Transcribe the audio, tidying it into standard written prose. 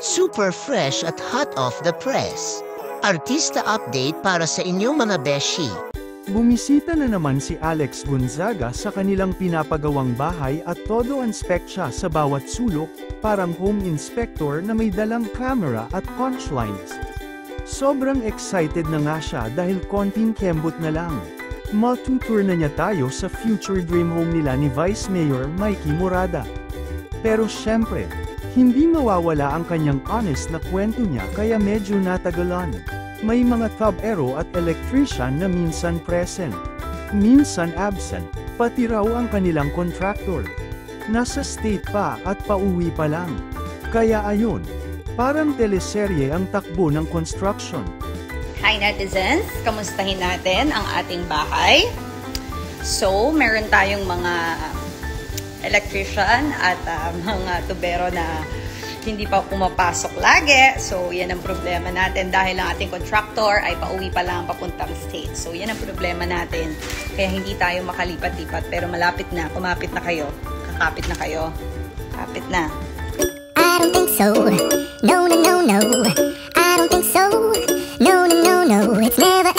Super fresh at hot off the press. Artista update para sa inyong mga beshi. Bumisita na naman si Alex Gonzaga sa kanilang pinapagawang bahay at todo inspect siya sa bawat sulok, parang home inspector na may dalang camera at punchlines. Sobrang excited na nga siya dahil konting kembot na lang. Matutour na niya tayo sa future dream home nila ni Vice Mayor Mikey Morada. Pero syempre, hindi mawawala ang kanyang honest na kwento niya kaya medyo natagalan. May mga tab-ero at electrician na minsan present, minsan absent, pati raw ang kanilang contractor. Nasa state pa at pauwi pa lang. Kaya ayun, parang teleserye ang takbo ng construction. Hi netizens! Kamustahin natin ang ating bahay. So, meron tayong mga electrician at mga tubero na hindi pa pumapasok lagi. So, yan ang problema natin dahil ang ating contractor ay pauwi pa lang papuntang state. So, yan ang problema natin. Kaya hindi tayo makalipat-lipat pero malapit na. Kumapit na kayo. Kakapit na kayo. Kapit na. I don't think so. No, no, no, no. I don't think so. No, no, no, no. It's never